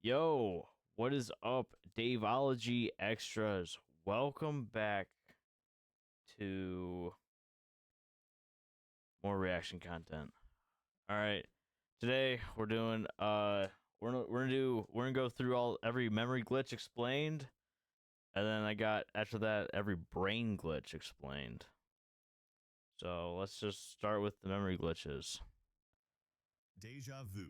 Yo, what is up, Daveology extras? Welcome back to more reaction content. All right, today we're doing we're gonna go through every memory glitch explained, and then I got after that every brain glitch explained. So let's just start with the memory glitches. Deja vu.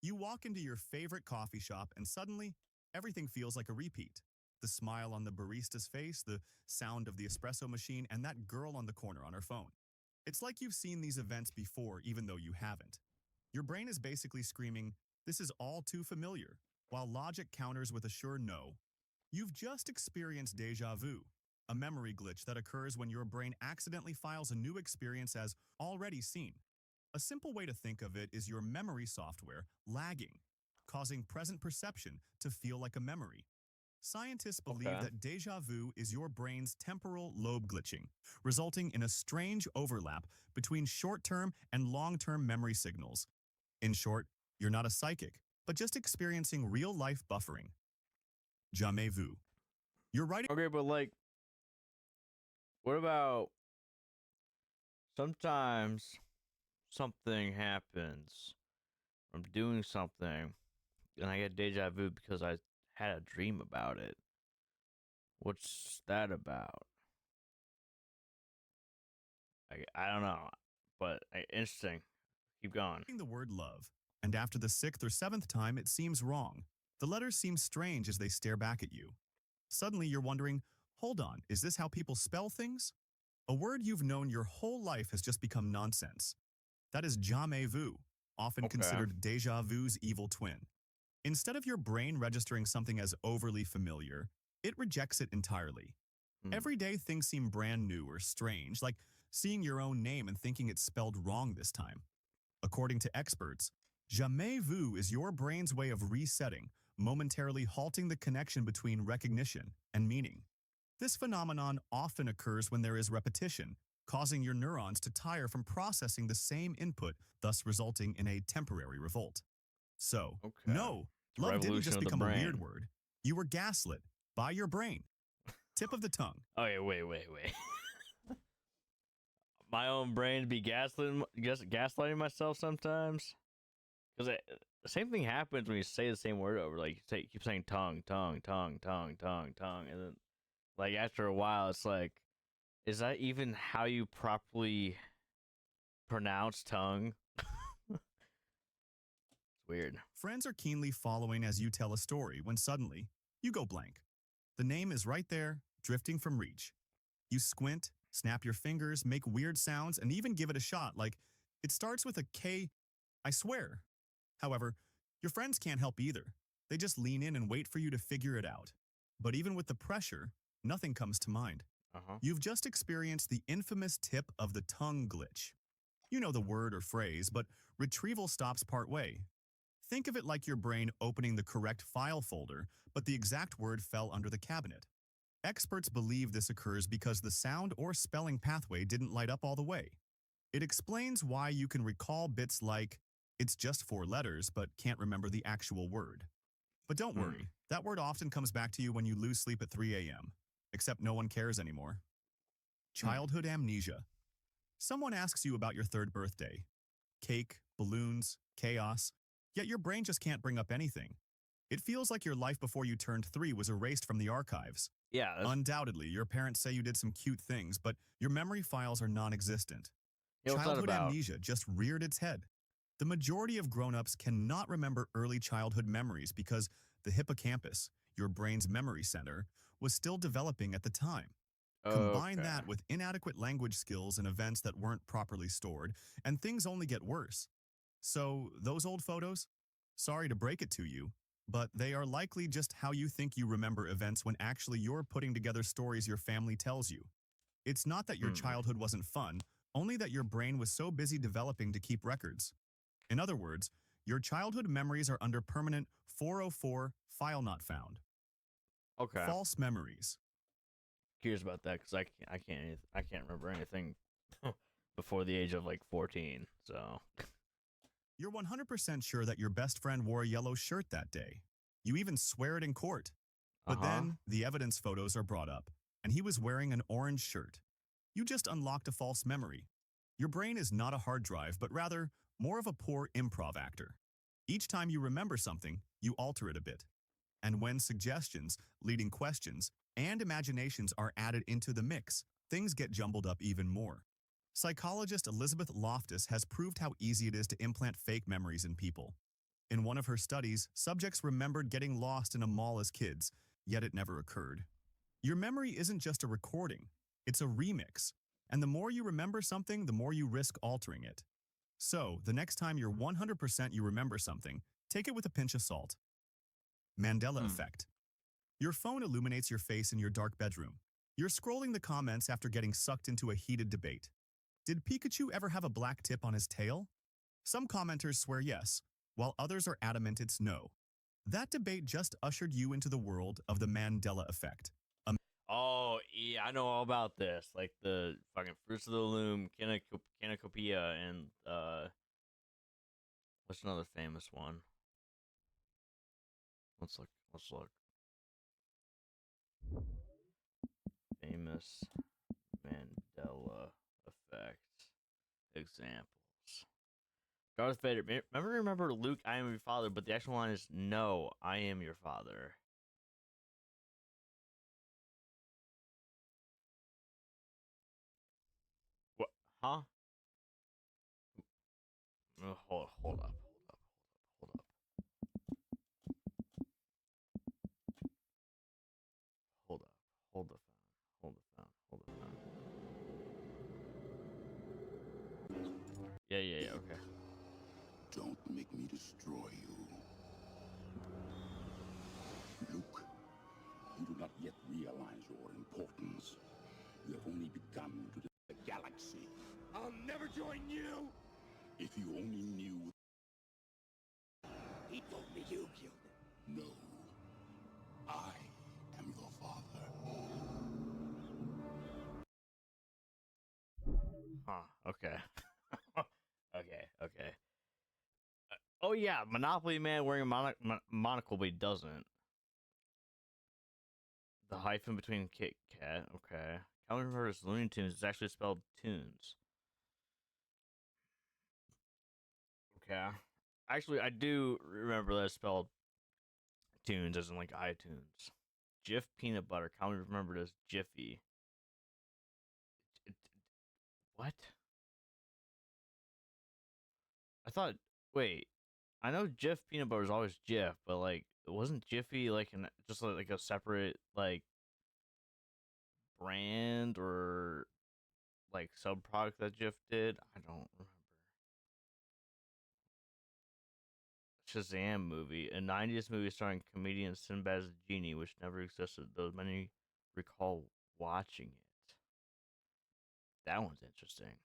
You walk into your favorite coffee shop and suddenly, everything feels like a repeat. The smile on the barista's face, the sound of the espresso machine, and that girl on the corner on her phone. It's like you've seen these events before even though you haven't. Your brain is basically screaming, "This is all too familiar," while logic counters with a sure no. You've just experienced deja vu, a memory glitch that occurs when your brain accidentally files a new experience as already seen. A simple way to think of it is your memory software lagging, causing present perception to feel like a memory. Scientists believe Okay. that deja vu is your brain's temporal lobe glitching, resulting in a strange overlap between short-term and long-term memory signals. In short, you're not a psychic, but just experiencing real-life buffering. Jamais vu. You're writing Okay, but like, what about sometimes something happens from doing something and I get deja vu because I had a dream about it. What's that about? I don't know, but interesting. Keep going. the word love, and after the sixth or seventh time it seems wrong. The letters seem strange as they stare back at you. Suddenly you're wondering, hold on, is this how people spell things? A word you've known your whole life has just become nonsense. That is jamais vu, often Okay. considered deja vu's evil twin. Instead of your brain registering something as overly familiar, it rejects it entirely. Hmm. Everyday things seem brand new or strange, like seeing your own name and thinking it's spelled wrong this time. According to experts, jamais vu is your brain's way of resetting, momentarily halting the connection between recognition and meaning. This phenomenon often occurs when there is repetition, causing your neurons to tire from processing the same input, thus resulting in a temporary revolt. So, Okay. no, It's a love didn't revolution just of the become a weird brain. word. You were gaslit by your brain. Tip of the tongue. Okay, wait. My own brain be gaslighting myself sometimes. Because the same thing happens when you say the same word over. Like, keep saying tongue, and then like after a while, it's like, is that even how you properly pronounce tongue? It's weird. Friends are keenly following as you tell a story when suddenly, you go blank. The name is right there, drifting from reach. You squint, snap your fingers, make weird sounds, and even give it a shot like, it starts with a K, I swear. However, your friends can't help either. They just lean in and wait for you to figure it out. But even with the pressure, nothing comes to mind. Uh huh. You've just experienced the infamous tip of the tongue glitch. You know the word or phrase, but retrieval stops partway. Think of it like your brain opening the correct file folder, but the exact word fell under the cabinet. Experts believe this occurs because the sound or spelling pathway didn't light up all the way. It explains why you can recall bits like, it's just four letters, but can't remember the actual word. But don't Hmm. worry, that word often comes back to you when you lose sleep at 3 a.m., except no one cares anymore. Hmm. Childhood amnesia. Someone asks you about your third birthday. Cake, balloons, chaos, yet your brain just can't bring up anything. It feels like your life before you turned 3 was erased from the archives. Yeah. Undoubtedly, your parents say you did some cute things, but your memory files are non-existent. Yeah. What's that Childhood about? amnesia just reared its head. The majority of grown-ups cannot remember early childhood memories because the hippocampus, your brain's memory center, was still developing at the time. Combine Okay. that with inadequate language skills and events that weren't properly stored, and things only get worse. So, those old photos? Sorry to break it to you, but they are likely just how you think you remember events when actually you're putting together stories your family tells you. It's not that your Hmm. childhood wasn't fun, only that your brain was so busy developing to keep records. In other words, your childhood memories are under permanent 404 file not found. Okay. False memories. Curious about that because I can't remember anything before the age of like 14. So You're 100% sure that your best friend wore a yellow shirt that day. You even swear it in court. Uh But huh. then the evidence photos are brought up, and he was wearing an orange shirt. You just unlocked a false memory. Your brain is not a hard drive, but rather more of a poor improv actor. Each time you remember something, you alter it a bit. And when suggestions, leading questions, and imaginations are added into the mix, things get jumbled up even more. Psychologist Elizabeth Loftus has proved how easy it is to implant fake memories in people. In one of her studies, subjects remembered getting lost in a mall as kids, yet it never occurred. Your memory isn't just a recording, it's a remix. And the more you remember something, the more you risk altering it. So, the next time you're 100% you remember something, take it with a pinch of salt. Mandela Hmm. effect. Your phone illuminates your face in your dark bedroom. You're scrolling the comments after getting sucked into a heated debate. Did Pikachu ever have a black tip on his tail? Some commenters swear yes, while others are adamant it's no. That debate just ushered you into the world of the Mandela effect. Oh yeah, I know all about this. Like the fucking Fruits of the Loom, Canacopia, and what's another famous one? Let's look. Let's look. Famous Mandela effect examples. Darth Vader. Remember Luke, I am your father, but the actual line is no, I am your father. What? Huh? Hold up, hold up, hold up, hold the phone, hold the phone, hold the phone. Yeah, okay. Don't make me destroy you. Luke, you do not yet realize your importance. You have only begun to the galaxy. I'll never join you! If you only knew... He told me you killed him. No. I am your father. Huh, okay. Okay. Oh yeah, Monopoly Man wearing a monocle, but he doesn't. The hyphen between Kit Kat, okay. Calvin Harris Looney Tunes is actually spelled tunes. Okay. Actually, I do remember that it's spelled tunes as in like iTunes. Jif peanut butter, commonly remembered as Jiffy. What? I thought. Wait, I know Jif peanut butter is always Jif, but like, wasn't Jiffy like just like a separate like brand or like sub product that Jif did? I don't remember. Shazam movie, a 90s movie starring comedian Sinbad as a genie, which never existed, though many recall watching it. That one's interesting.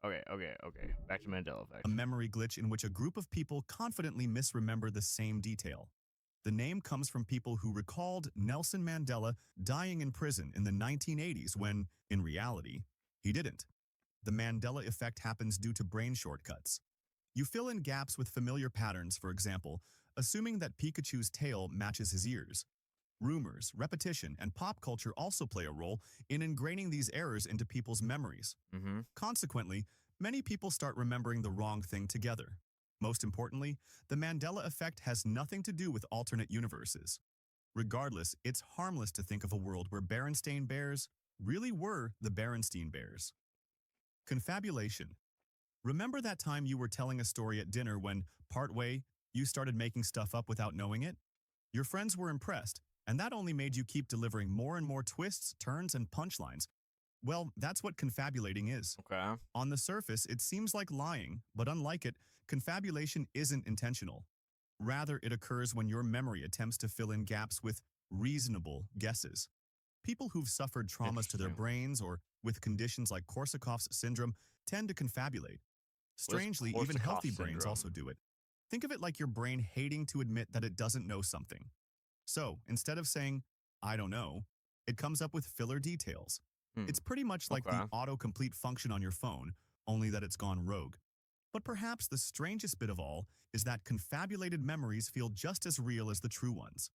Okay. Back to Mandela A effect. memory glitch in which a group of people confidently misremember the same detail. The name comes from people who recalled Nelson Mandela dying in prison in the 1980s when, in reality, he didn't. The Mandela effect happens due to brain shortcuts. You fill in gaps with familiar patterns, for example, assuming that Pikachu's tail matches his ears. Rumors, repetition, and pop culture also play a role in ingraining these errors into people's memories. Mm-hmm. Consequently, many people start remembering the wrong thing together. Most importantly, the Mandela effect has nothing to do with alternate universes. Regardless, it's harmless to think of a world where Berenstain Bears really were the Berenstein Bears. Confabulation. Remember that time you were telling a story at dinner when, partway, you started making stuff up without knowing it? Your friends were impressed, and that only made you keep delivering more and more twists, turns, and punchlines. Well, that's what confabulating is. Okay. On the surface, it seems like lying, but unlike it, confabulation isn't intentional. Rather, it occurs when your memory attempts to fill in gaps with reasonable guesses. People who've suffered traumas to their Interesting. brains or with conditions like Korsakoff's syndrome tend to confabulate. What is Strangely, even Korsakoff healthy brains syndrome? also do it. Think of it like your brain hating to admit that it doesn't know something. So, instead of saying, I don't know, it comes up with filler details. Hmm. It's pretty much like the Okay. autocomplete function on your phone, only that it's gone rogue. But perhaps the strangest bit of all is that confabulated memories feel just as real as the true ones.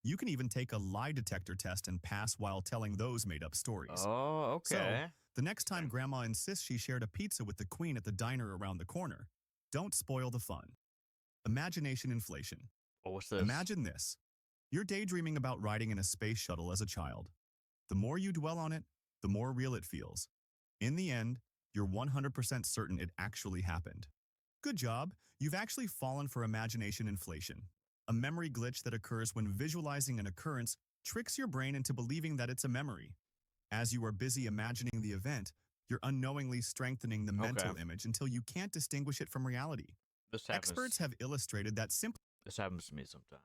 You can even take a lie detector test and pass while telling those made-up stories. Oh, So, okay. the next time Interesting. Grandma insists she shared a pizza with the Queen at the diner around the corner, don't spoil the fun. Imagination inflation. Oh, what's this? Imagine this. You're daydreaming about riding in a space shuttle as a child. The more you dwell on it, the more real it feels. In the end, you're 100% certain it actually happened. Good job, you've actually fallen for imagination inflation, a memory glitch that occurs when visualizing an occurrence tricks your brain into believing that it's a memory. As you are busy imagining the event, you're unknowingly strengthening the Okay. mental image until you can't distinguish it from reality. This happens. Experts have illustrated that simply This happens to me sometimes,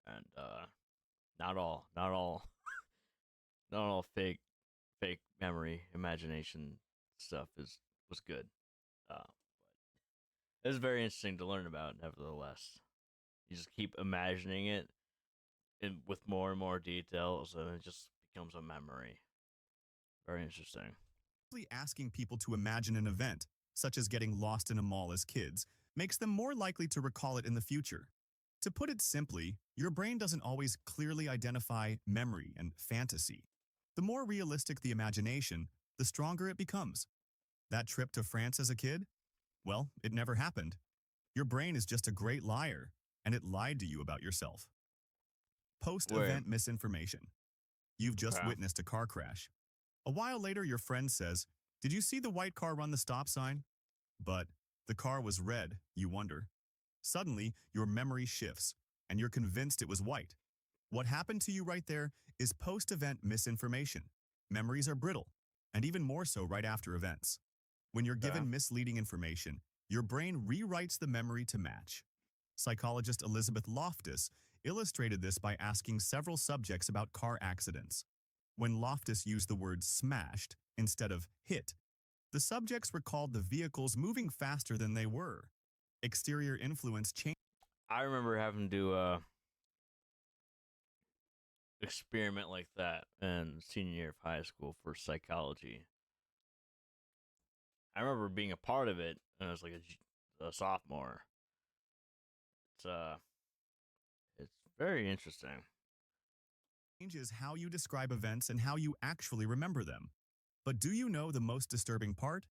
and not all, not all fake memory imagination stuff was good. But it's very interesting to learn about. Nevertheless, you just keep imagining it with more and more details, and it just becomes a memory. Very interesting. asking people to imagine an event, such as getting lost in a mall as kids, makes them more likely to recall it in the future. To put it simply, your brain doesn't always clearly identify memory and fantasy. The more realistic the imagination, the stronger it becomes. That trip to France as a kid? Well, it never happened. Your brain is just a great liar, and it lied to you about yourself. Wait. Post-event misinformation. You've just Okay. witnessed a car crash. A while later, your friend says, "Did you see the white car run the stop sign?" But the car was red, you wonder. Suddenly, your memory shifts, and you're convinced it was white. What happened to you right there is post-event misinformation. Memories are brittle, and even more so right after events. When you're Okay. given misleading information, your brain rewrites the memory to match. Psychologist Elizabeth Loftus illustrated this by asking several subjects about car accidents. When Loftus used the word smashed instead of hit, the subjects recalled the vehicles moving faster than they were. Exterior influence changed. I remember having to experiment like that in senior year of high school for psychology. I remember being a part of it, and I was like a sophomore. It's uh, it's very interesting. Changes how you describe events and how you actually remember them. But do you know the most disturbing part?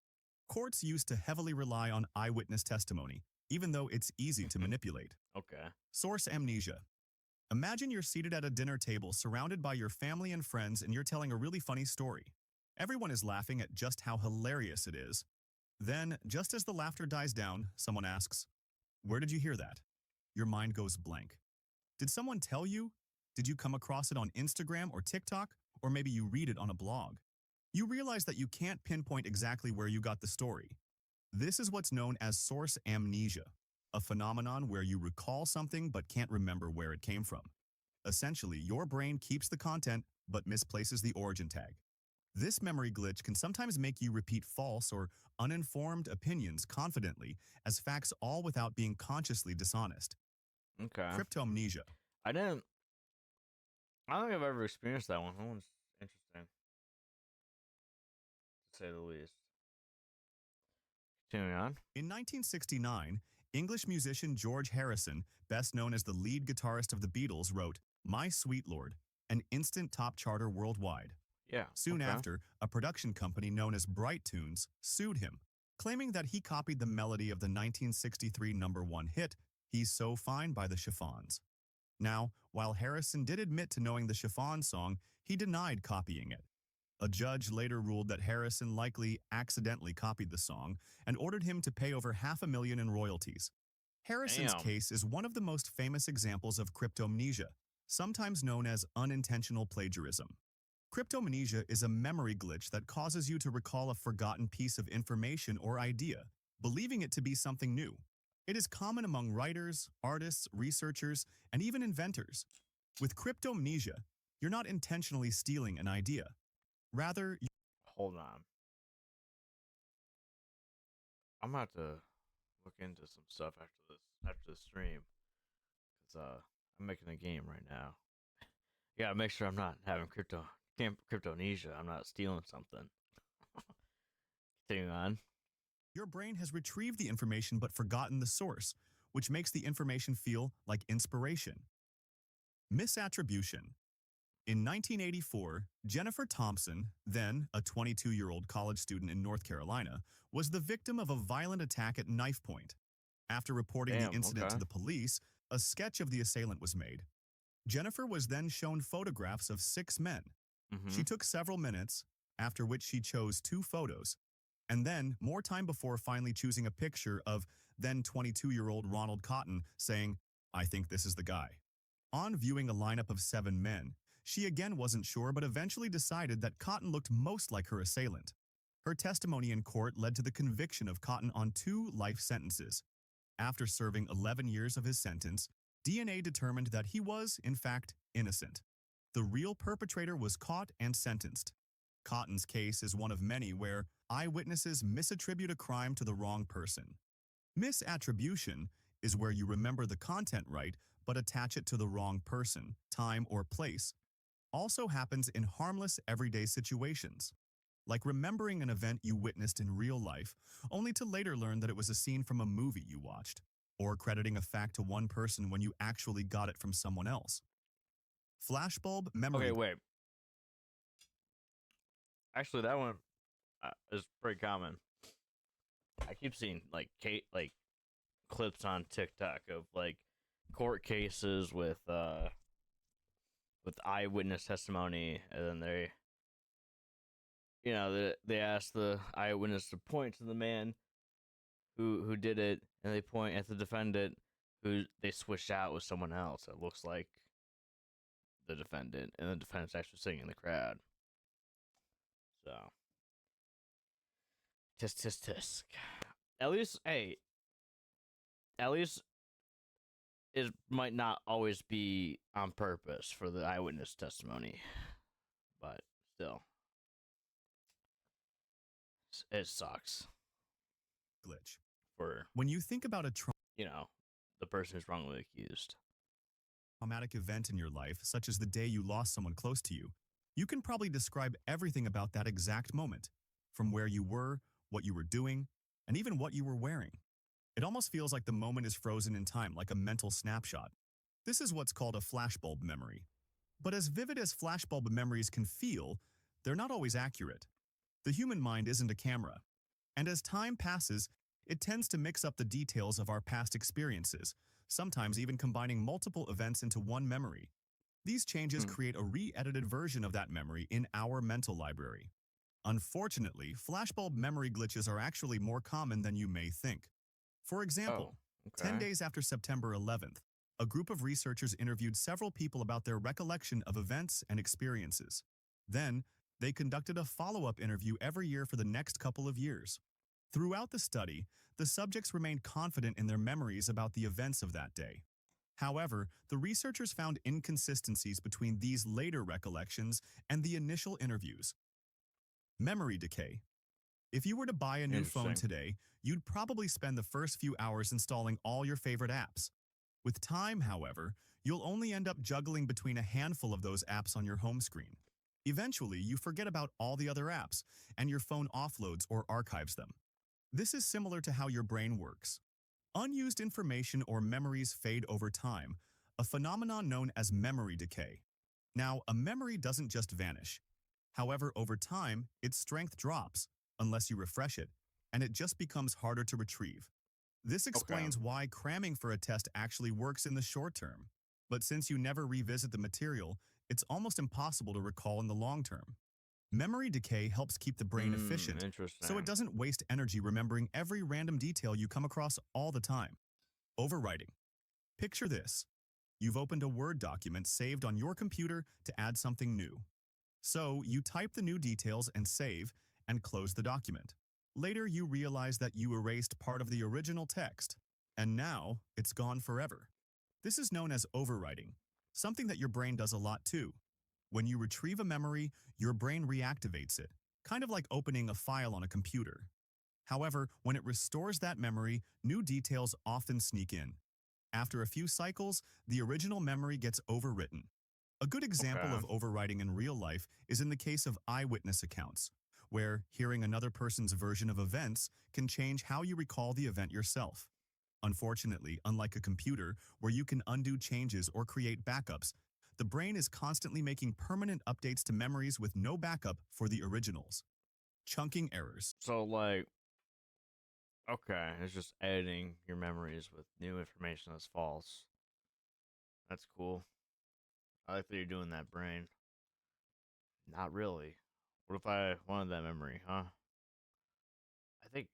Courts used to heavily rely on eyewitness testimony, even though it's easy to manipulate. Okay. Source amnesia. Imagine you're seated at a dinner table surrounded by your family and friends and you're telling a really funny story. Everyone is laughing at just how hilarious it is. Then, just as the laughter dies down, someone asks, "Where did you hear that?" Your mind goes blank. Did someone tell you? Did you come across it on Instagram or TikTok? Or maybe you read it on a blog? You realize that you can't pinpoint exactly where you got the story. This is what's known as source amnesia, a phenomenon where you recall something but can't remember where it came from. Essentially, your brain keeps the content but misplaces the origin tag. This memory glitch can sometimes make you repeat false or uninformed opinions confidently as facts, all without being consciously dishonest. Okay. Cryptomnesia. I didn't. I don't think I've ever experienced that one. That one's interesting, to say the least. Continuing on. In 1969, English musician George Harrison, best known as the lead guitarist of the Beatles, wrote My Sweet Lord, an instant top charter worldwide. Yeah. Soon Okay. after, a production company known as Bright Tunes sued him, claiming that he copied the melody of the 1963 #1 hit, He's So Fine by the Chiffons. Now, while Harrison did admit to knowing the Chiffon song, he denied copying it. A judge later ruled that Harrison likely accidentally copied the song and ordered him to pay over $500,000 in royalties. Harrison's Damn. case is one of the most famous examples of cryptomnesia, sometimes known as unintentional plagiarism. Cryptomnesia is a memory glitch that causes you to recall a forgotten piece of information or idea, believing it to be something new. It is common among writers, artists, researchers, and even inventors. With cryptomnesia, you're not intentionally stealing an idea. Rather, Hold on. I'm gonna have to look into some stuff after the stream, cause I'm making a game right now. Yeah, make sure I'm not having cryptonesia. I'm not stealing something. Continuing on. Your brain has retrieved the information but forgotten the source, which makes the information feel like inspiration. Misattribution. In 1984, Jennifer Thompson, then a 22-year-old college student in North Carolina, was the victim of a violent attack at knife point. After reporting the Damn. incident to Okay. the police, a sketch of the assailant was made. Jennifer was then shown photographs of 6 men. Mm-hmm. She took several minutes, after which she chose 2 photos, and then more time before finally choosing a picture of then 22-year-old Ronald Cotton, saying, "I think this is the guy." On viewing a lineup of 7 men, she again wasn't sure but eventually decided that Cotton looked most like her assailant. Her testimony in court led to the conviction of Cotton on 2 life sentences. After serving 11 years of his sentence, DNA determined that he was, in fact, innocent. The real perpetrator was caught and sentenced. Cotton's case is one of many where eyewitnesses misattribute a crime to the wrong person. Misattribution is where you remember the content right but attach it to the wrong person, time, or place. Also happens in harmless everyday situations, like remembering an event you witnessed in real life, only to later learn that it was a scene from a movie you watched, or crediting a fact to one person when you actually got it from someone else. Flashbulb memory. Okay, wait. Actually, that one is pretty common. I keep seeing like clips on TikTok of like court cases with eyewitness testimony, and then they ask the eyewitness to point to the man who did it, and they point at the defendant who they switched out with someone else. It looks like the defendant, and the defendant's actually sitting in the crowd. So, tisk. At least, hey, at least it might not always be on purpose for the eyewitness testimony, but still, it sucks Glitch. for When you think about a the person who's wrongly accused. traumatic event in your life, such as the day you lost someone close to you, you can probably describe everything about that exact moment, from where you were, what you were doing, and even what you were wearing. It almost feels like the moment is frozen in time, like a mental snapshot. This is what's called a flashbulb memory. But as vivid as flashbulb memories can feel, they're not always accurate. The human mind isn't a camera, and as time passes, it tends to mix up the details of our past experiences, sometimes even combining multiple events into one memory. These changes create a re-edited version of that memory in our mental library. Unfortunately, flashbulb memory glitches are actually more common than you may think. For example, Oh, 10 okay. days after September 11th, a group of researchers interviewed several people about their recollection of events and experiences. Then, they conducted a follow-up interview every year for the next couple of years. Throughout the study, the subjects remained confident in their memories about the events of that day. However, the researchers found inconsistencies between these later recollections and the initial interviews. Memory decay. If you were to buy a new phone Interesting. today, you'd probably spend the first few hours installing all your favorite apps. With time, however, you'll only end up juggling between a handful of those apps on your home screen. Eventually, you forget about all the other apps, and your phone offloads or archives them. This is similar to how your brain works. Unused information or memories fade over time, a phenomenon known as memory decay. Now, a memory doesn't just vanish. However, over time, its strength drops, unless you refresh it, and it just becomes harder to retrieve. This explains why cramming for a test actually works in the short term. But since you never revisit the material, it's almost impossible to recall in the long term. Memory decay helps keep the brain efficient, Interesting. so it doesn't waste energy remembering every random detail you come across all the time. Overwriting. Picture this. You've opened a Word document saved on your computer to add something new. So you type the new details and save, and close the document. Later, you realize that you erased part of the original text, and now it's gone forever. This is known as overwriting, something that your brain does a lot too. When you retrieve a memory, your brain reactivates it, kind of like opening a file on a computer. However, when it restores that memory, new details often sneak in. After a few cycles, the original memory gets overwritten. A good example of overwriting in real life is in the case of eyewitness accounts, where hearing another person's version of events can change how you recall the event yourself. Unfortunately, unlike a computer where you can undo changes or create backups, the brain is constantly making permanent updates to memories with no backup for the originals. Chunking errors. So, like, okay, it's just editing your memories with new information that's false. That's cool. I like that you're doing that, brain. Not really. What if I wanted that memory, huh? I think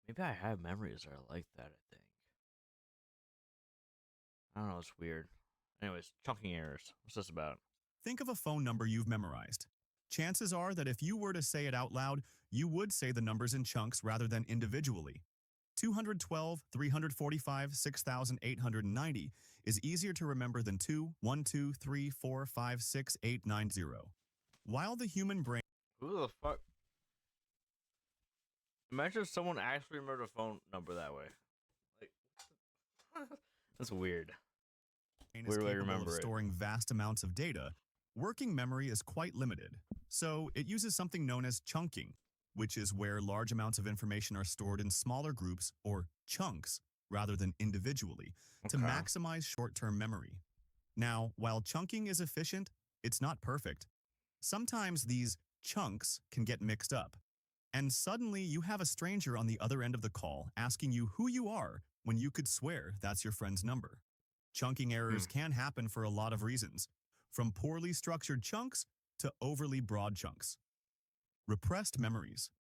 maybe I have memories that are like that, I think. I don't know, it's weird. Anyways, chunking errors. What's this about? Think of a phone number you've memorized. Chances are that if you were to say it out loud, you would say the numbers in chunks rather than individually. 212, 345, 6,890 is easier to remember than 2, 1, 2, 3, 4, 5, 6, 8, 9, 0. While the human brain Who the fuck? Imagine if someone actually remembered a phone number that way. Like, that's weird. is Weird way to capable of remember it. storing vast amounts of data, working memory is quite limited. So it uses something known as chunking, which is where large amounts of information are stored in smaller groups or chunks rather than individually to Okay. maximize short-term memory. Now, while chunking is efficient, it's not perfect. Sometimes these chunks can get mixed up, and suddenly you have a stranger on the other end of the call asking you who you are when you could swear that's your friend's number. Chunking errors can happen for a lot of reasons, from poorly structured chunks to overly broad chunks. Repressed memories.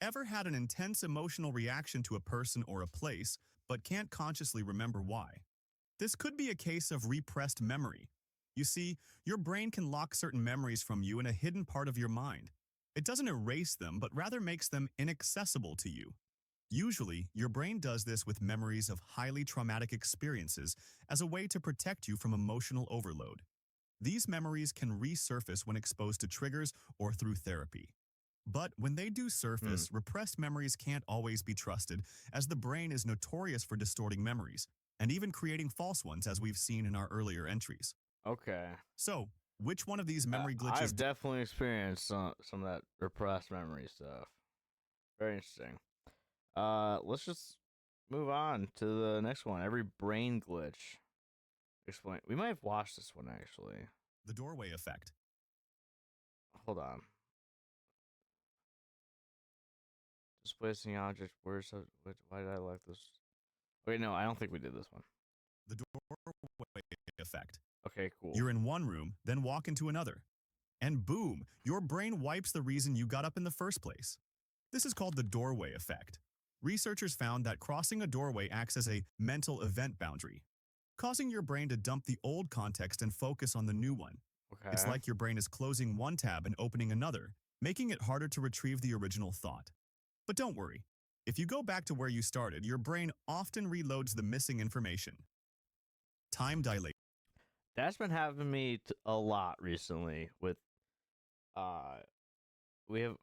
Ever had an intense emotional reaction to a person or a place, but can't consciously remember why? This could be a case of repressed memory. You see, your brain can lock certain memories from you in a hidden part of your mind. It doesn't erase them, but rather makes them inaccessible to you. Usually, your brain does this with memories of highly traumatic experiences as a way to protect you from emotional overload. These memories can resurface when exposed to triggers or through therapy. But when they do surface, repressed memories can't always be trusted, as the brain is notorious for distorting memories, and even creating false ones, as we've seen in our earlier entries. Okay. So, which one of these memory glitches I've definitely experienced some of that repressed memory stuff. Very interesting. Let's just move on to the next one. Every brain glitch. Explain. We might have watched this one actually. the doorway effect? Hold on. Displacing object. Where's why did I like this? Wait, no, I don't think we did this one. The doorway effect. Okay, cool. You're in one room, then walk into another. And boom, your brain wipes the reason you got up in the first place. This is called the doorway effect. Researchers found that crossing a doorway acts as a mental event boundary, causing your brain to dump the old context and focus on the new one. Okay. It's like your brain is closing one tab and opening another, making it harder to retrieve the original thought. But don't worry. If you go back to where you started, your brain often reloads the missing information. Time dilation. That's been happening to me a lot recently with we have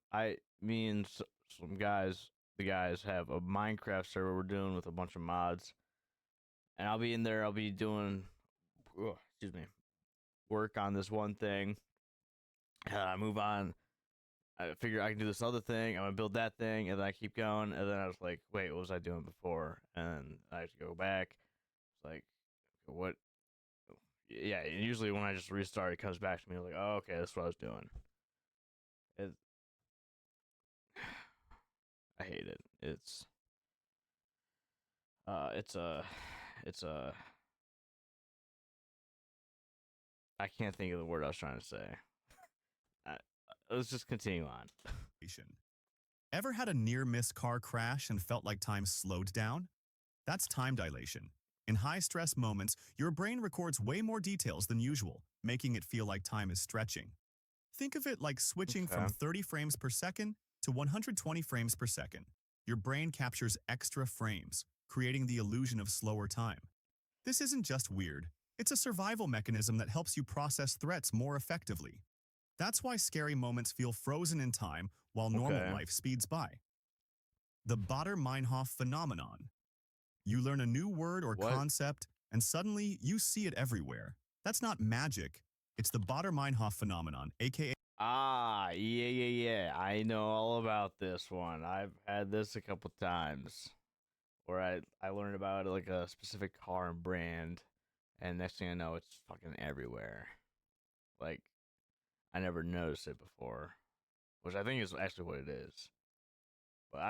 me and some guys, the guys have a Minecraft server we're doing with a bunch of mods. And I'll be in there, I'll be doing excuse me, work on this one thing. I move on. I figure I can do this other thing. I'm gonna build that thing, and then I keep going. And then I was like, "Wait, what was I doing before?" And I have to go back. It's like, what? Yeah, and usually when I just restart, it comes back to me. I'm like, "Oh, okay, that's what I was doing." It, I hate it. It's a. I can't think of the word I was trying to say. Let's just continue on. Ever had a near-miss car crash and felt like time slowed down? That's time dilation. In high-stress moments, your brain records way more details than usual, making it feel like time is stretching. Think of it like switching from 30 frames per second to 120 frames per second. Your brain captures extra frames, creating the illusion of slower time. This isn't just weird. It's a survival mechanism that helps you process threats more effectively. That's why scary moments feel frozen in time while normal life speeds by. The Baader-Meinhof phenomenon. You learn a new word or concept, and suddenly you see it everywhere. That's not magic. It's the Baader-Meinhof phenomenon, aka Ah, yeah. I know all about this one. I've had this a couple times where I learned about like a specific car and brand, and next thing I know, it's fucking everywhere. Like I never noticed it before, which I think is actually what it is. But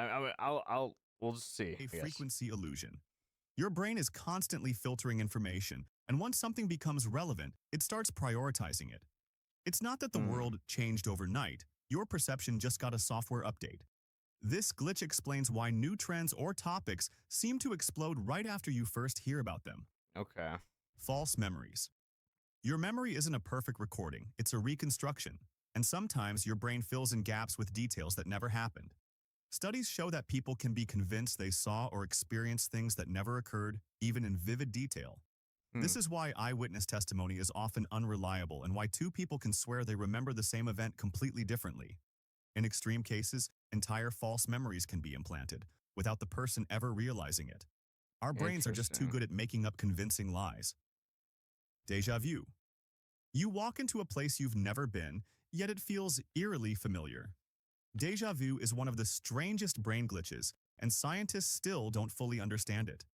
we'll just see. A I guess. frequency illusion. Your brain is constantly filtering information, and once something becomes relevant, it starts prioritizing it. It's not that the Hmm. world changed overnight, your perception just got a software update. This glitch explains why new trends or topics seem to explode right after you first hear about them. Okay. False memories. Your memory isn't a perfect recording, it's a reconstruction, and sometimes your brain fills in gaps with details that never happened. Studies show that people can be convinced they saw or experienced things that never occurred, even in vivid detail. Hmm. This is why eyewitness testimony is often unreliable and why two people can swear they remember the same event completely differently. In extreme cases, entire false memories can be implanted, without the person ever realizing it. Our brains are just too Interesting. good at making up convincing lies. Deja vu. You walk into a place you've never been, yet it feels eerily familiar. Deja vu is one of the strangest brain glitches, and scientists still don't fully understand it.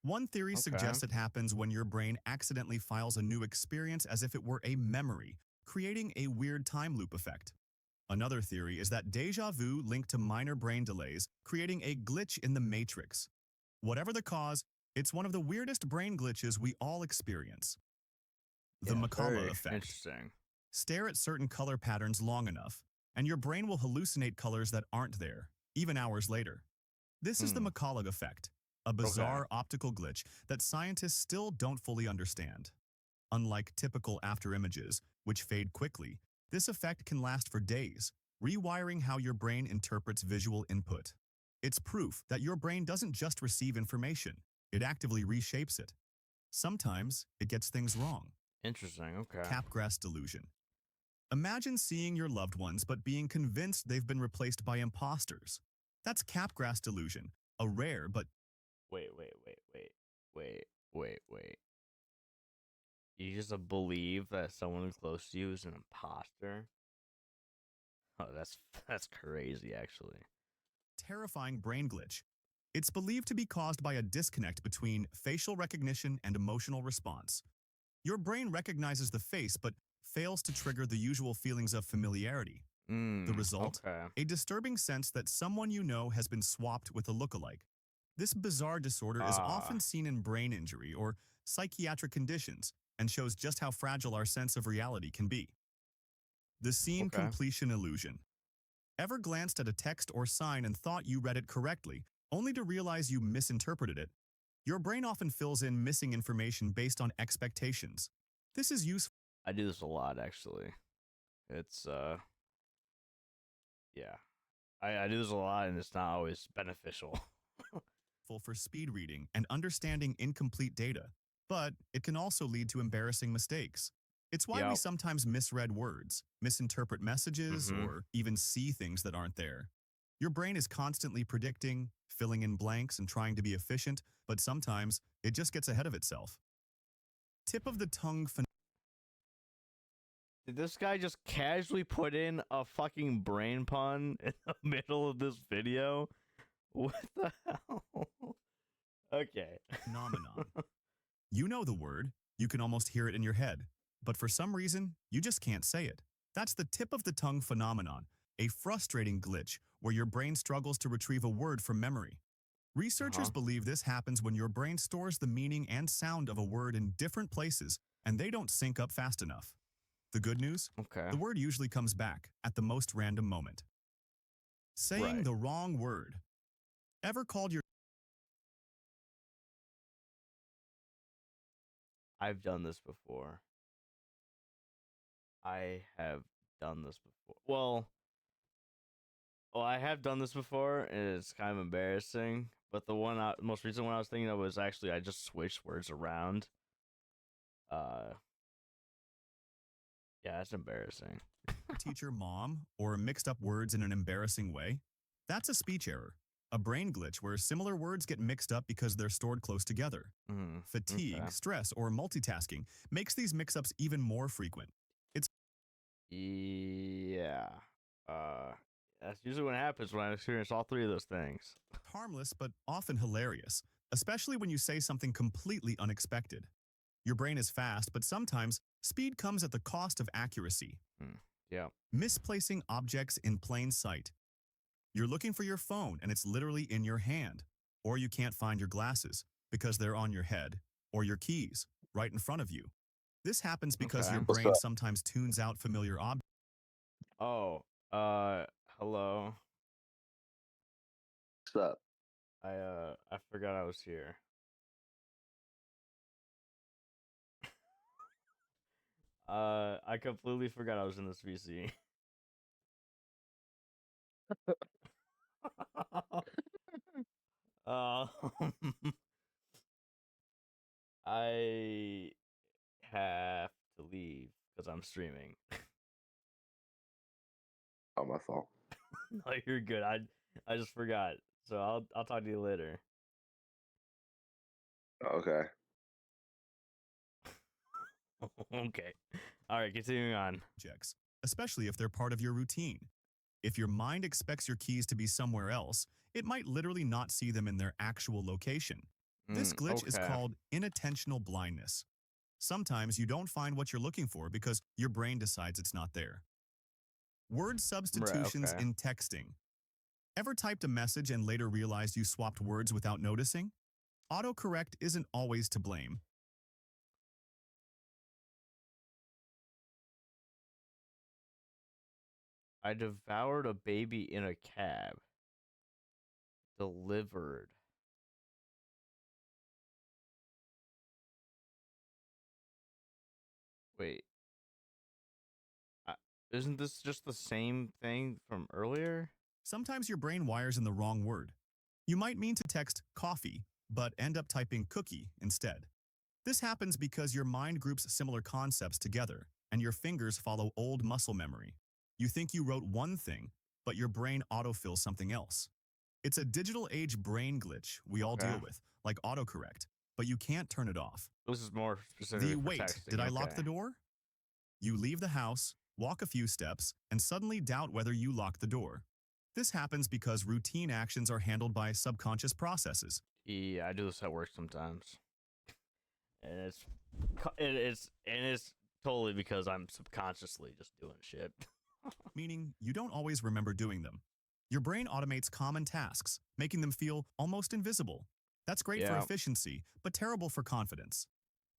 One theory Okay. suggests it happens when your brain accidentally files a new experience as if it were a memory, creating a weird time loop effect. Another theory is that deja vu linked to minor brain delays, creating a glitch in the matrix. Whatever the cause, it's one of the weirdest brain glitches we all experience. The Yeah. Makala Very effect. interesting. Stare at certain color patterns long enough, and your brain will hallucinate colors that aren't there, even hours later. This is the Hmm. Macaulay effect, a Okay. bizarre optical glitch that scientists still don't fully understand. Unlike typical after images, which fade quickly, this effect can last for days, rewiring how your brain interprets visual input. It's proof that your brain doesn't just receive information, it actively reshapes it. Sometimes it gets things wrong. Interesting. Okay. Capgras delusion. Imagine seeing your loved ones but being convinced they've been replaced by imposters. That's Capgras delusion, a rare but Wait. Wait. You just believe that someone close to you is an imposter? Oh, that's crazy, actually. terrifying brain glitch. It's believed to be caused by a disconnect between facial recognition and emotional response. Your brain recognizes the face but fails to trigger the usual feelings of familiarity. The result? Okay. A disturbing sense that someone you know has been swapped with a lookalike. This bizarre disorder is often Ah. seen in brain injury or psychiatric conditions and shows just how fragile our sense of reality can be. The scene Okay. completion illusion. Ever glanced at a text or sign and thought you read it correctly, only to realize you misinterpreted it? Your brain often fills in missing information based on expectations. This is useful I do this a lot, actually. It's yeah. I do this a lot, and it's not always beneficial. for speed reading and understanding incomplete data, but it can also lead to embarrassing mistakes. It's why we Yep. sometimes misread words, misinterpret messages, Mm-hmm. or even see things that aren't there. Your brain is constantly predicting, filling in blanks, and trying to be efficient, but sometimes it just gets ahead of itself. Tip of the tongue. Did this guy just casually put in a fucking brain pun in the middle of this video? What the hell? Okay. Phenomenon. You know the word, you can almost hear it in your head, but for some reason, you just can't say it. That's the tip of the tongue phenomenon, a frustrating glitch where your brain struggles to retrieve a word from memory. Researchers Uh-huh. believe this happens when your brain stores the meaning and sound of a word in different places, and they don't sync up fast enough. The good news? Okay. The word usually comes back at the most random moment. Saying Right. the wrong word. Ever called your I've done this before. I have done this before. Well, I have done this before, and it's kind of embarrassing. But most recent one I was thinking of was actually I just switched words around. Uh, yeah, it's embarrassing. teacher mom or mixed up words in an embarrassing way? That's a speech error, a brain glitch where similar words get mixed up because they're stored close together. Okay. Fatigue, stress, or multitasking makes these mix-ups even more frequent. It's Yeah. Uh, that's usually what happens when I experience all three of those things. Harmless, but often hilarious, especially when you say something completely unexpected. Your brain is fast, but sometimes speed comes at the cost of accuracy. Yeah. Misplacing objects in plain sight. You're looking for your phone and it's literally in your hand. Or you can't find your glasses because they're on your head, or your keys right in front of you. This happens because Okay. your What's brain up? sometimes tunes out familiar objects. Oh. Hello. What's up? I forgot I was here. I completely forgot I was in this VC. um, I have to leave because I'm streaming. Oh, my fault. No, you're good. I just forgot. So I'll talk to you later. Okay. Okay. All right, continuing on. Especially if they're part of your routine. If your mind expects your keys to be somewhere else, it might literally not see them in their actual location. This glitch is Okay. called inattentional blindness. Sometimes you don't find what you're looking for because your brain decides it's not there. Word substitutions okay. in texting. Ever typed a message and later realized you swapped words without noticing? Autocorrect isn't always to blame. I devoured a baby in a cab. Delivered. Wait. Isn't this just the same thing from earlier? Sometimes your brain wires in the wrong word. You might mean to text coffee, but end up typing cookie instead. This happens because your mind groups similar concepts together, and your fingers follow old muscle memory. You think you wrote one thing, but your brain autofills something else. It's a digital age brain glitch we all Okay. deal with, like autocorrect, but you can't turn it off. This is more specific The for wait, texting. did I lock okay. the door? You leave the house, walk a few steps, and suddenly doubt whether you locked the door. This happens because routine actions are handled by subconscious processes. Yeah, I do this at work sometimes, and it's totally because I'm subconsciously just doing shit. Meaning you don't always remember doing them. Your brain automates common tasks, making them feel almost invisible. That's great for Yeah. efficiency, but terrible for confidence.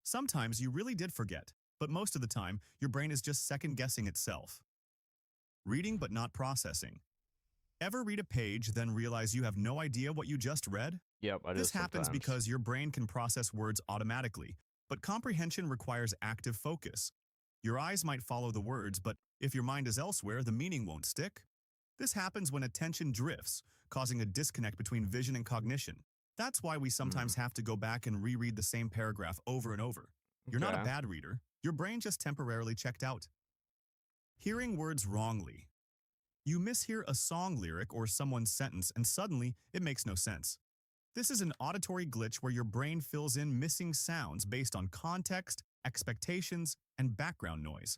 Sometimes you really did forget, but most of the time, your brain is just second-guessing itself. Reading but not processing. Ever read a page, then realize you have no idea what you just read? Yep, I do This happens sometimes. because your brain can process words automatically, but comprehension requires active focus. Your eyes might follow the words, but if your mind is elsewhere, the meaning won't stick. This happens when attention drifts, causing a disconnect between vision and cognition. That's why we sometimes have to go back and reread the same paragraph over and over. You're not a Okay. bad reader. Your brain just temporarily checked out. Hearing words wrongly. You mishear a song lyric or someone's sentence and suddenly it makes no sense. This is an auditory glitch where your brain fills in missing sounds based on context, expectations, and background noise.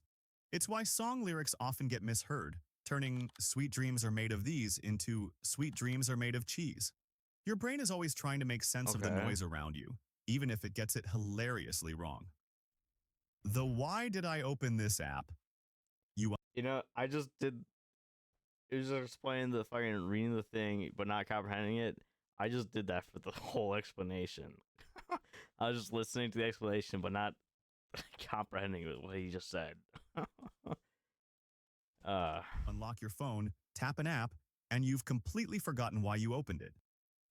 It's why song lyrics often get misheard, turning "sweet dreams are made of these" into "sweet dreams are made of cheese." Your brain is always trying to make sense of the Okay. noise around you, even if it gets it hilariously wrong. The why did I open this app? You know, I just did. It was just explaining the fucking reading the thing, but not comprehending it. I just did that for the whole explanation. I was just listening to the explanation, but not comprehending what he just said. Unlock your phone, tap an app, and you've completely forgotten why you opened it.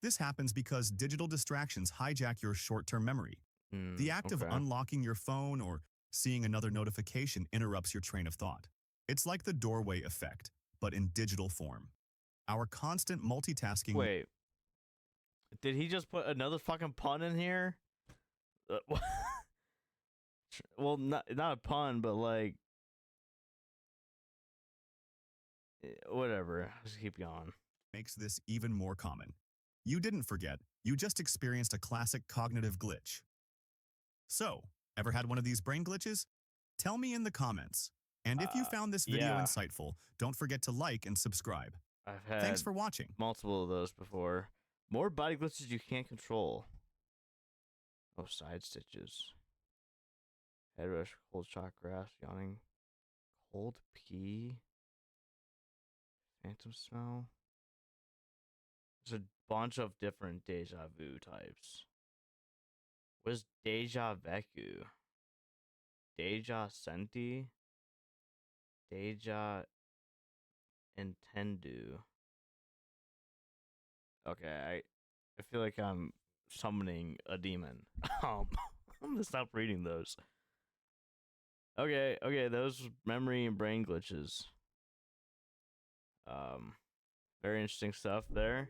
This happens because digital distractions hijack your short-term memory. The act of okay. unlocking your phone or seeing another notification interrupts your train of thought. It's like the doorway effect, but in digital form. Our constant multitasking. Wait, did he just put another fucking pun in here? Well, not a pun, but like whatever. Just keep going. Makes this even more common. You didn't forget, you just experienced a classic cognitive glitch. So, ever had one of these brain glitches? Tell me in the comments. And if you found this video Yeah, insightful, don't forget to like and subscribe. I've Thanks had for watching. multiple of those before. More body glitches you can't control. Oh, side stitches. Head rush, cold shot grass, yawning, cold pee, phantom smell. There's a bunch of different deja vu types. What's deja vu? Deja senti? Deja intendu. Okay, I feel like I'm summoning a demon. I'm gonna stop reading those. Okay, those memory and brain glitches. Very interesting stuff there.